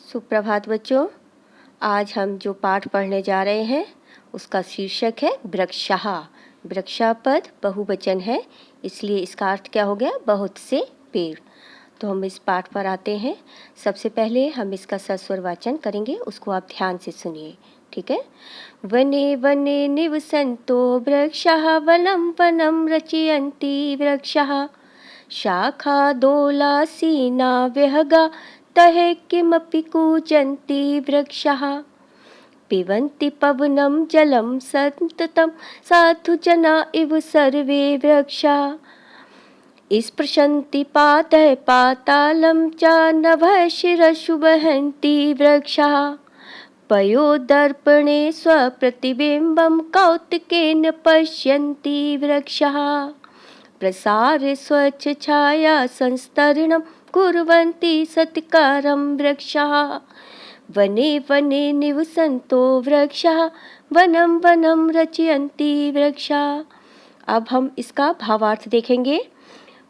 सुप्रभात बच्चों। आज हम जो पाठ पढ़ने जा रहे हैं उसका शीर्षक है वृक्षः। वृक्षा पद बहुवचन है, इसलिए इसका अर्थ क्या हो गया? बहुत से पेड़। तो हम इस पाठ पर आते हैं। सबसे पहले हम इसका सस्वर वाचन करेंगे, उसको आप ध्यान से सुनिए, ठीक है। वने वने निवसन्तो वृक्षः वनं वनं रचयन्ति वृक्षः शाखादोलासीना विहगा तह किमपि कूजन्ति वृक्षः पिबन्ति पवनं जलं सन्ततं साधुजना इव सर्वे वृक्षाः स्पृशन्ति पातः पातालं च नभः शिरसु वहन्ति वृक्षाः पयोदर्पणे स्वप्रतिबिम्बं कौतुकेन पश्यन्ति वृक्षाः प्रसारे स्वच्छ छाया संस्तरणं कुर्वन्ति सत्कारं वृक्षाः वने वने निवसन्तो वृक्षाः वनं वनं रचयन्ति वृक्षाः। अब हम इसका भावार्थ देखेंगे।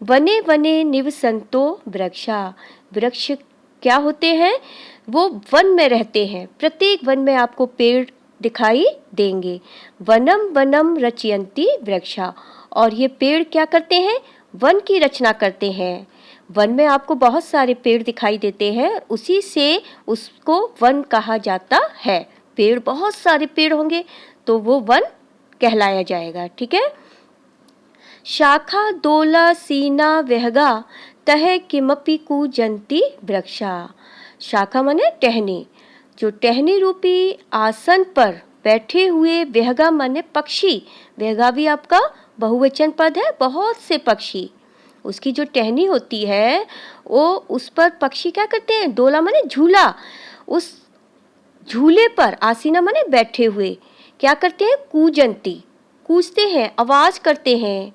वने वने निवसन्तो वृक्षाः, वृक्ष क्या होते हैं? वो वन में रहते हैं। प्रत्येक वन में आपको पेड़ दिखाई देंगे। वनम वनम रचयन्ति वृक्षाः, और ये पेड़ क्या करते हैं? वन की रचना करते हैं। वन में आपको बहुत सारे पेड़ दिखाई देते हैं, उसी से उसको वन कहा जाता है। पेड़, बहुत सारे पेड़ होंगे तो वो वन कहलाया जाएगा, ठीक है। शाखा दोला सीना वेहगा तह किमपि कूजन्ति वृक्षाः। शाखा माने टहनी, जो टहनी रूपी आसन पर बैठे हुए वेहगा माने पक्षी। वेहगा भी आपका बहुवचन पद है, बहुत से पक्षी। उसकी जो टहनी होती है वो, उस पर पक्षी क्या करते हैं? डोला माने झूला, उस झूले पर आसीना माने बैठे हुए क्या करते हैं? कूजंती, कूजते हैं, आवाज करते हैं,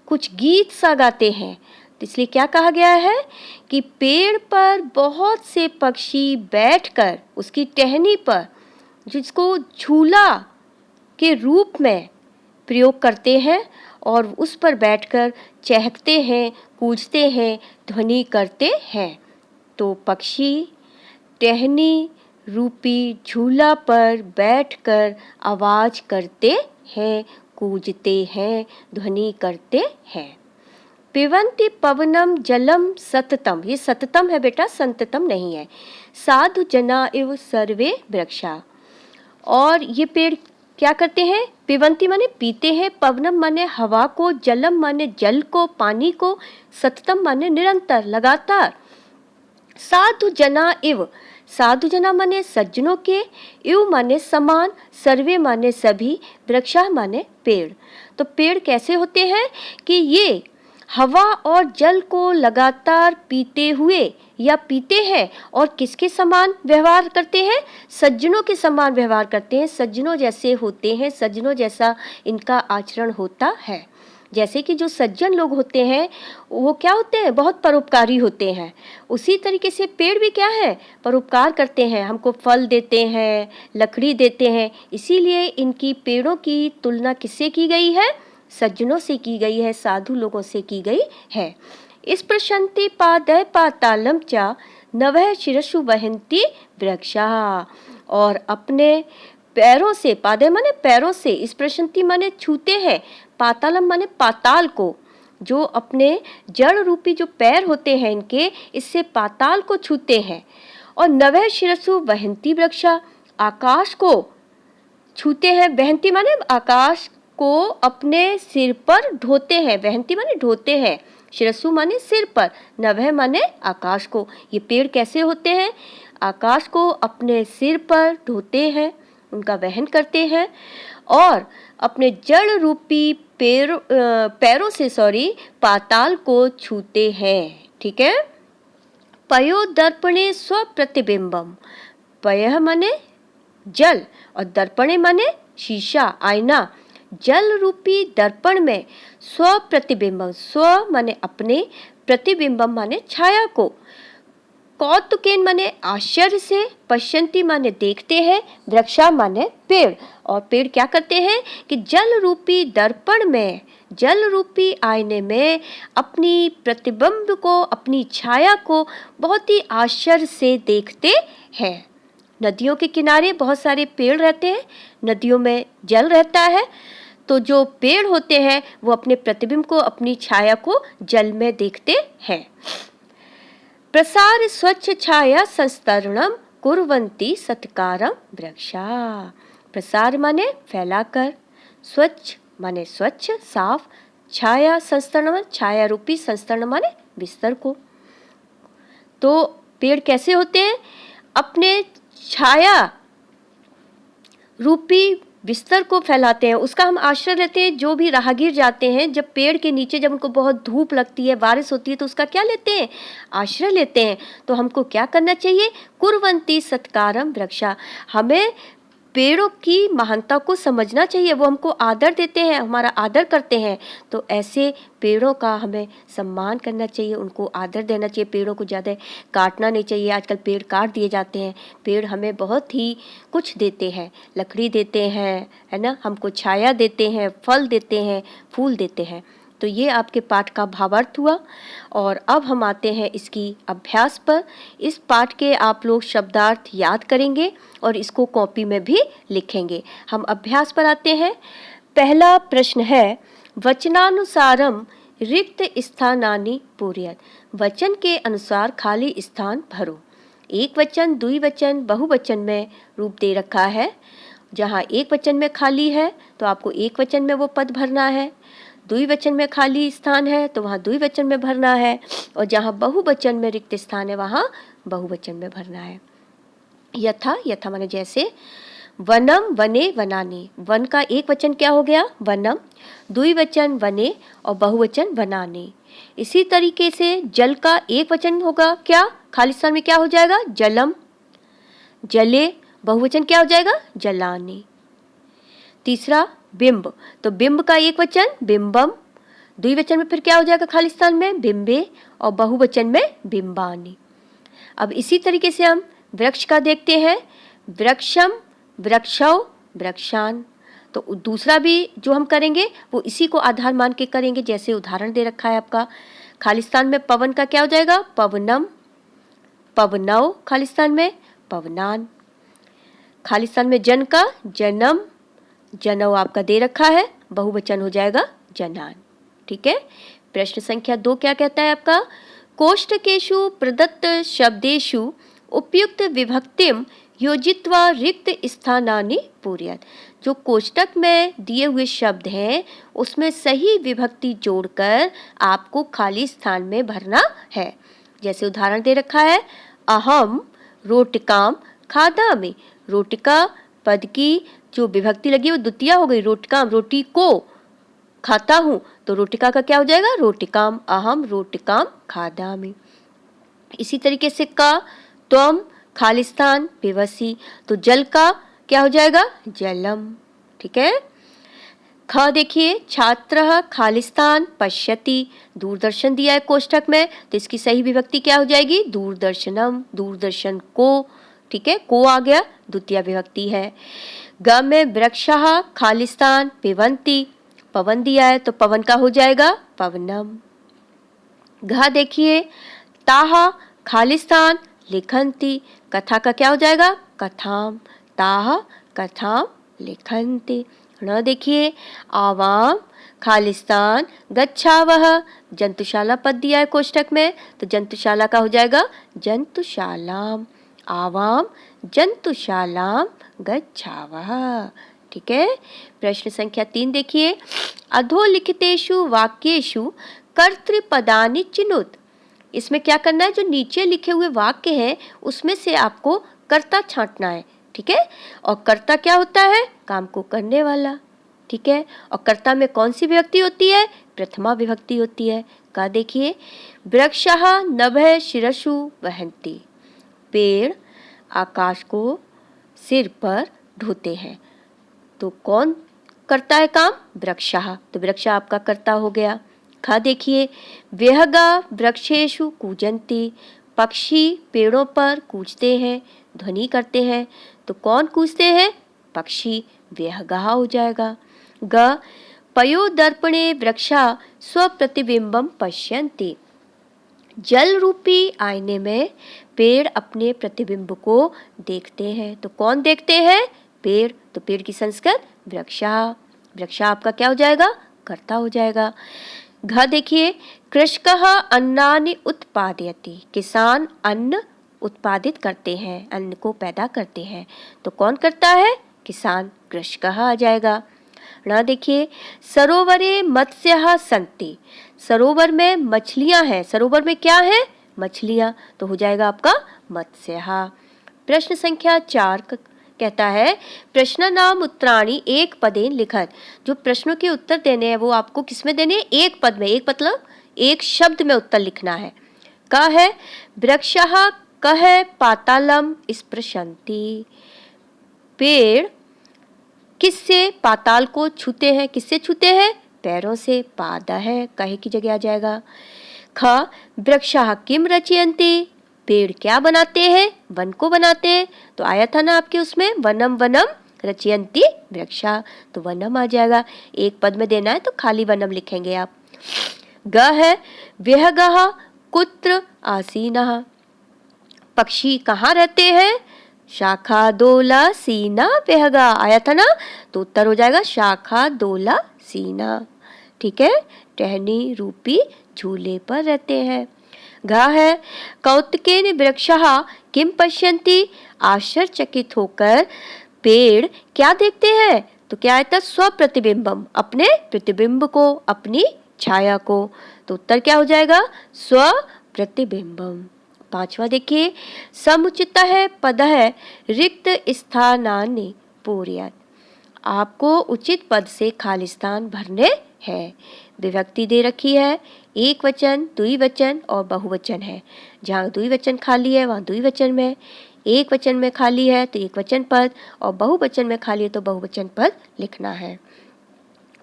कुछ गीत सा गाते हैं। तो इसलिए क्या कहा गया है कि पेड़ पर बहुत से पक्षी बैठकर उसकी टहनी पर, जिसको झूला के रूप में प्रयोग करते हैं, और उस पर बैठकर चहकते हैं, कूजते हैं, ध्वनि करते हैं। तो पक्षी टहनी रूपी झूला पर बैठकर आवाज करते हैं, कूजते हैं, ध्वनि करते हैं। पिबन्ति पवनम जलम सततम, ये सततम है बेटा, संततम नहीं है। साधु जना इव सर्वे वृक्षा, और ये पेड़ क्या करते हैं? पिबन्ति माने पीते हैं, पवनम माने हवा को, जलम माने जल को, पानी को, सततम माने निरंतर, लगातार। साधु जना इव, साधु जना माने सज्जनों के, इव माने समान, सर्वे माने सभी, वृक्षा माने पेड़। तो पेड़ कैसे होते हैं कि ये हवा और जल को लगातार पीते हुए या पीते हैं, और किसके समान व्यवहार करते हैं? सज्जनों के समान व्यवहार करते हैं, सज्जनों जैसे होते हैं, सज्जनों जैसा इनका आचरण होता है। जैसे कि जो सज्जन लोग होते हैं वो क्या होते हैं? बहुत परोपकारी होते हैं। उसी तरीके से पेड़ भी क्या है? परोपकार करते हैं, हमको फल देते हैं, लकड़ी देते हैं। इसीलिए इनकी पेड़ों की तुलना किससे की गई है? सज्जनों से की गई है, साधु लोगों से की गई है। इस प्रशंति पादय पातालम चा नवह शिरसु वहन्ति वृक्षाः, और अपने पैरों से, पादय माने पैरों से, इस प्रशंति माने छूते हैं, पातालम माने पाताल को, जो अपने जड़ रूपी जो पैर होते हैं इनके, इससे पाताल को छूते हैं। और नवह शिरसु वहन्ति वृक्षाः, आकाश को छूते हैं। वहन्ति माने आकाश को अपने सिर पर ढोते हैं, वहन्ति माने ढोते हैं, शिरसु माने सिर पर, नभः माने आकाश को। ये पेड़ कैसे होते हैं? आकाश को अपने सिर पर ढोते हैं, उनका वहन करते हैं, और अपने जड़ रूपी पैरों से पाताल को छूते हैं, ठीक है। पयो दर्पणे स्वप्रतिबिंबम, पयः माने जल, और दर्पणे माने शीशा, आईना। जल रूपी दर्पण में स्वप्रतिबिंबम, स्व माने अपने, प्रतिबिंबम माने छाया को, कौतुकेन माने आश्चर्य से, पश्यन्ति माने देखते हैं, वृक्षा माने पेड़। और पेड़ क्या करते हैं कि जल रूपी दर्पण में जल रूपी आईने में अपनी प्रतिबिंब को, अपनी छाया को बहुत ही आश्चर्य से देखते हैं। नदियों के किनारे बहुत सारे पेड़ रहते हैं, नदियों में जल रहता है, तो जो पेड़ होते हैं वो अपने प्रतिबिंब को, अपनी छाया को जल में देखते हैं। प्रसार स्वच्छ छाया संस्तरणम कुर्वन्ति सत्कारम वृक्षा। प्रसार माने फैलाकर, स्वच्छ माने स्वच्छ साफ, छाया संस्तरण छाया रूपी, संस्तरण माने बिस्तर को। तो पेड़ कैसे होते हैं? अपने छाया रूपी बिस्तर को फैलाते हैं, उसका हम आश्रय लेते हैं। जो भी राहगीर जाते हैं, जब पेड़ के नीचे जब उनको बहुत धूप लगती है, बारिश होती है, तो उसका क्या लेते हैं? आश्रय लेते हैं। तो हमको क्या करना चाहिए? कुर्वन्ति सत्कारम वृक्षा। हमें पेड़ों की महानता को समझना चाहिए, वो हमको आदर देते हैं, हमारा आदर करते हैं, तो ऐसे पेड़ों का हमें सम्मान करना चाहिए, उनको आदर देना चाहिए। पेड़ों को ज़्यादा काटना नहीं चाहिए। आजकल पेड़ काट दिए जाते हैं। पेड़ हमें बहुत ही कुछ देते हैं, लकड़ी देते हैं, है ना, हमको छाया देते हैं, फल देते हैं, फूल देते हैं। तो ये आपके पाठ का भावार्थ हुआ। और अब हम आते हैं इसकी अभ्यास पर। इस पाठ के आप लोग शब्दार्थ याद करेंगे और इसको कॉपी में भी लिखेंगे। हम अभ्यास पर आते हैं। पहला प्रश्न है, वचनानुसारम रिक्त स्थानानि पूरयत। वचन के अनुसार खाली स्थान भरो। एक वचन, द्विवचन, बहुवचन में रूप दे रखा है। जहाँ एक वचन में खाली है तो आपको एक वचन में वो पद भरना है, द्विवचन में खाली स्थान है तो वहाँ द्विवचन में भरना है, और जहाँ बहुवचन में रिक्त स्थान है वहाँ बहुवचन में भरना है। यथा, यथा माने जैसे, वनम वने वनानि। वन का एक वचन क्या हो गया? वनम, द्विवचन वने और बहुवचन वनानि। इसी तरीके से जल का एक वचन होगा क्या? खाली स्थान में क्या हो जाएगा? जलम, जले, बहुवचन क्या हो जाएगा? जलानि। तीसरा बिंब, तो बिंब का एक वचन बिंबम, द्विवचन में फिर क्या हो जाएगा खाली स्थान में? बिंबे, और बहुवचन में बिंबानि। अब इसी तरीके से हम वृक्ष का देखते हैं। वृक्षम, वृक्षौ, वृक्षान। तो दूसरा भी जो हम करेंगे वो इसी को आधार मान के करेंगे। जैसे उदाहरण दे रखा है आपका, खाली स्थान में पवन का क्या हो जाएगा? पवनम, पवनौ, खाली स्थान में पवनान। खाली स्थान में जन का जनम, जनौ आपका दे रखा है, बहुवचन हो जाएगा जनान। ठीक है। प्रश्न संख्या 2 क्या कहता है आपका? कोष्ठकेषु प्रदत्त शब्देषु उपयुक्त विभक्तिम योजित्वा रिक्त स्थानानि पूरयत। जो कोष्ठक में दिए हुए शब्द हैं उसमें सही विभक्ति जोड़कर आपको खाली स्थान में भरना है। जैसे उदाहरण दे रखा है, अहम रोटिकाम खादामि। रोटिका पद की जो विभक्ति लगी वो द्वितीया हो गई, रोटिकाम, रोटी को खाता हूँ, तो रोटिका का क्या हो जाएगा? रोटिकाम, अहम रोटिकाम खादामि। इसी तरीके से का, त्वम, खालिस्तान, पिबसि, तो जल का क्या हो जाएगा? जलम। ठीक है। ख देखिए, छात्र खालिस्तान पश्यति। दूरदर्शन दिया है कोष्ठक में, तो इसकी सही विभक्ति क्या हो जाएगी? दूरदर्शनम, दूरदर्शन को। ठीक है, को आ गया, द्वितीय विभक्ति है। ग में वृक्षः खालिस्तान पिबन्ति, पवन दिया है तो पवन का हो जाएगा पवनम। घ देखिए, ताः खालिस्तान लिखन्ति, कथा का क्या हो जाएगा? कथाम, ताः कथाम लिखन्ति। न देखिए, आवाम खालिस्तान गच्छावः। जंतुशाला पद दिया है कोष्ठक में, तो जंतुशाला का हो जाएगा जंतुशालाम, आवाम जंतुशालाम गच्छावः। ठीक है। प्रश्न संख्या 3 देखिए, अधोलिखितेषु वाक्येषु कर्तृपदानि चिनुत। इसमें क्या करना है? जो नीचे लिखे हुए वाक्य हैं उसमें से आपको कर्ता छांटना है। ठीक है। और कर्ता क्या होता है? काम को करने वाला। ठीक है। और कर्ता में कौन सी विभक्ति होती है? प्रथमा विभक्ति होती है। का देखिए, वृक्षः नभः शिरसु वहन्ति। पेड़ आकाश को सिर पर ढोते हैं, तो कौन करता है काम? वृक्षः, तो वृक्ष आपका कर्ता हो गया। खा देखिए, व्यहगा वृक्षेषु कूजन्ति। पक्षी पेड़ों पर कूजते हैं, ध्वनि करते हैं, तो कौन कूजते हैं? पक्षी, व्यहगा हो जाएगा। ग पयोदर्पणे वृक्षा स्वप्रतिबिंबम पश्यन्ति। जल रूपी आईने में पेड़ अपने प्रतिबिंब को देखते हैं। तो कौन देखते हैं? पेड़। तो पेड़ की संस्कृत वृक्षा। वृक्षा आपका क्या हो जाएगा? कर्ता हो जाएगा। घ देखिए, कृषकः अन्नानि उत्पादयति। किसान अन्न उत्पादित करते हैं, अन्न को पैदा करते हैं। तो कौन करता है? किसान। कृषकः आ जाएगा। ण देखिए, सरोवरे मत्स्यः सन्ति। सरोवर में मछलियां हैं। सरोवर में क्या है? मछलियां। तो हो जाएगा आपका मत्स्यः। प्रश्न संख्या 4 कहता है, प्रश्न नाम उत्तराणि एक पदेन लिखत। जो प्रश्नों के उत्तर देने हैं वो आपको किसमें देने हैं? एक पद में। एक मतलब एक शब्द में उत्तर लिखना है। का है, वृक्षः कः पातालम स्पृशन्ति। पेड़ किससे पाताल को छूते हैं? किससे छूते हैं? पैरों से। पाद है, कहे की जगह आ जाएगा। ख वृक्षः किम रचयन्ति। पेड़ क्या बनाते हैं? वन को बनाते हैं। तो आया था ना आपके उसमें, वनम वनम रचयन्ति वृक्षा। तो वनम आ जाएगा। एक पद में देना है तो खाली वनम लिखेंगे आप। ग है, विहगः कुत्र आसीनः। पक्षी कहाँ रहते हैं? शाखा दोला सीना विहगा। आया था ना, तो उत्तर हो जाएगा शाखा दोला सीना। ठीक है, टहनी रूपी झूले पर रहते हैं। घा है, कौतुकेन वृक्षः किम पश्यन्ति। आश्चर्यचकित होकर पेड़ क्या देखते हैं? तो क्या आता? स्वप्रतिबिंबम। अपने प्रतिबिंब को, अपनी छाया को। तो उत्तर क्या हो जाएगा? स्वप्रतिबिंबम। 5वां देखिए, समुचित है पद है रिक्त स्थानानि पूर्यात्। आपको उचित पद से खाली स्थान भरने हैं। विभक्ति दे रखी है, एक वचन, द्विवचन और बहुवचन है। जहाँ द्विवचन खाली है वहाँ द्विवचन में, एक वचन में खाली है तो एक वचन पद, और बहुवचन में खाली है तो बहुवचन पद लिखना है।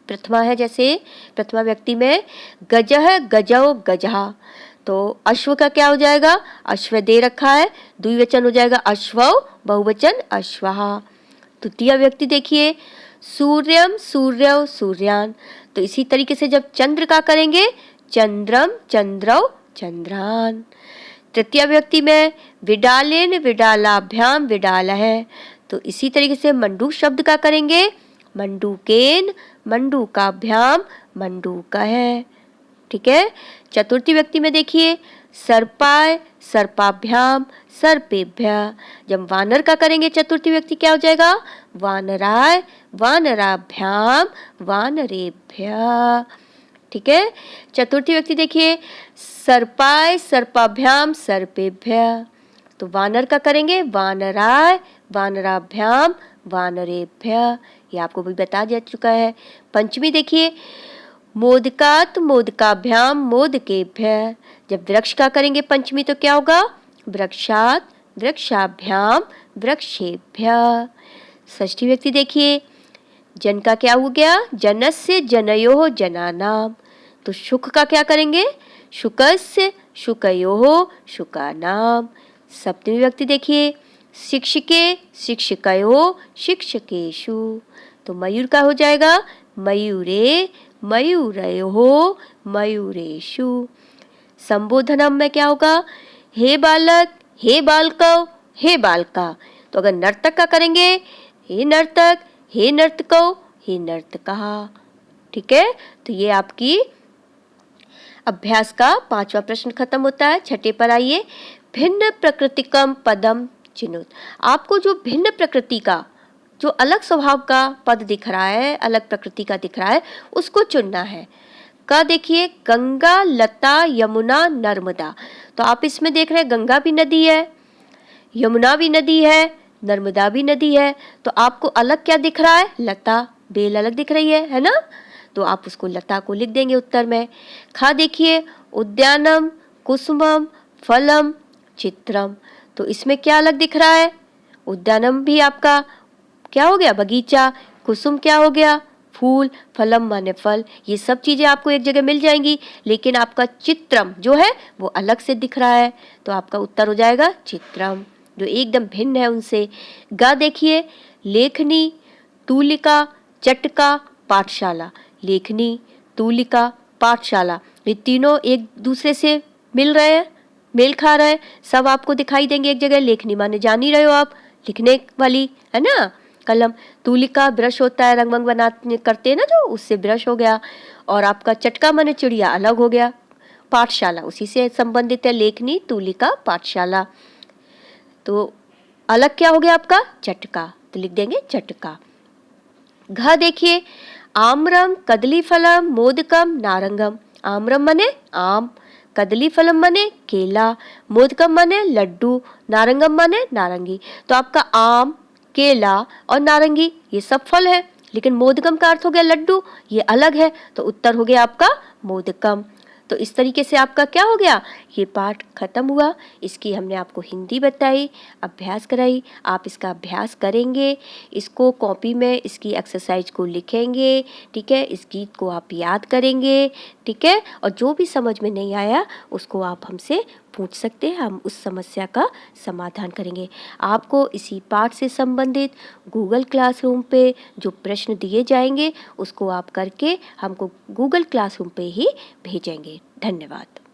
प्रथमा है, जैसे प्रथमा व्यक्ति में गजः गजौ गजः। तो अश्व का क्या हो जाएगा? अश्व दे रखा है, द्विवचन हो जाएगा अश्वौ, बहुवचन अश्वः। तृतीय व्यक्ति देखिए, सूर्यम सूर्यौ सूर्यान। तो इसी तरीके से जब चंद्र का करेंगे, चंद्रम चंद्रौ चंद्रान। तृतीय व्यक्ति में विडालेन विडालाभ्याम विडाल है। तो इसी तरीके से मंडूक शब्द का करेंगे, मंडूकेन मंडूकाभ्याम मंडूक है। ठीक है। चतुर्थी व्यक्ति में देखिए, सर्पाय सर्पाभ्याम सर्पेभ्य। जब वानर का करेंगे चतुर्थी व्यक्ति क्या हो जाएगा? वानराय वानराभ्याम वानरेभ्य। ठीक है। चतुर्थी व्यक्ति देखिए, सर्पाय सर्पाभ्याम सर्पेभ्य। तो वानर का करेंगे वानराय वानराभ्याम वानरेभ्य। ये आपको भी बता दिया चुका है। पंचमी देखिए, मोदकात मोदकाभ्याम मोदकेभ्य। जब वृक्ष का करेंगे पंचमी तो क्या होगा? वृक्षात वृक्षाभ्याम वृक्षेभ्य। षष्ठी व्यक्ति देखिए, जन का क्या हो गया? जनस्य जनयोः जनानाम। तो शुक का क्या करेंगे? शुकस्य शुकयोः शुकानाम। सप्तमी व्यक्ति देखिए, शिक्षके शिक्षकयोः शिक्षकेषु। तो मयूर का हो जाएगा मयूरे मयूरयोः मयूरेषु। संबोधनम में क्या होगा? हे बालक हे बालकौ हे बालका। तो अगर नर्तक का करेंगे, हे नर्तक हे नर्तकौ हे नर्तकः। ठीक है। तो ये आपकी अभ्यास का 5वां प्रश्न खत्म होता है। छठे पर आइए, भिन्न प्रकृतिकम पदम चिनुत। आपको जो भिन्न प्रकृति का, जो अलग स्वभाव का पद दिख रहा है, अलग प्रकृति का दिख रहा है, उसको चुनना है। का देखिए, गंगा लता यमुना नर्मदा। तो आप इसमें देख रहे हैं गंगा भी नदी है, यमुना भी नदी है, नर्मदा भी नदी है। तो आपको अलग क्या दिख रहा है? लता, बेल अलग दिख रही है ना? तो आप उसको लता को लिख देंगे उत्तर में। खा देखिए, उद्यानम कुसुमम फलम चित्रम। तो इसमें क्या अलग दिख रहा है? उद्यानम भी आपका क्या हो गया? बगीचा। कुसुम क्या हो गया? फूल। फलम माने फल। ये सब चीजें आपको एक जगह मिल जाएंगी, लेकिन आपका चित्रम जो है वो अलग से दिख रहा है। तो आपका उत्तर हो जाएगा चित्रम, जो एकदम भिन्न है उनसे। गा देखिए, लेखनी तूलिका चटका पाठशाला। लेखनी, तूलिका, पाठशाला, ये तीनों एक दूसरे से मिल रहे हैं, मेल खा रहे हैं, सब आपको दिखाई देंगे एक जगह। लेखनी माने जान ही रहे हो आप, लिखने वाली, है ना, कलम। तूलिका ब्रश होता है, रंग वंग बनाते करते हैं ना जो, उससे ब्रश हो गया। और आपका चटका माने चिड़िया, अलग हो गया। पाठशाला उसी से संबंधित है, लेखनी, तूलिका, पाठशाला। तो अलग क्या हो गया आपका? चटका, तो लिख देंगे चटका। घ देखिए, आम्रम, कदलीफलम, मोदकम, नारंगम। आम्रम मने आम, कदलीफलम मने केला, मोदकम मने लड्डू, नारंगम मने नारंगी। तो आपका आम, केला और नारंगी ये सब फल है, लेकिन मोदकम का अर्थ हो गया लड्डू, ये अलग है, तो उत्तर हो गया आपका मोदकम। तो इस तरीके से आपका क्या हो गया, ये पाठ खत्म हुआ। इसकी हमने आपको हिंदी बताई, अभ्यास कराई। आप इसका अभ्यास करेंगे, इसको कॉपी में इसकी एक्सरसाइज को लिखेंगे, ठीक है। इस गीत को आप याद करेंगे, ठीक है। और जो भी समझ में नहीं आया उसको आप हमसे पूछ सकते हैं, हम उस समस्या का समाधान करेंगे। आपको इसी पाठ से संबंधित गूगल क्लासरूम पे जो प्रश्न दिए जाएंगे उसको आप करके हमको गूगल क्लासरूम पे ही भेजेंगे। धन्यवाद।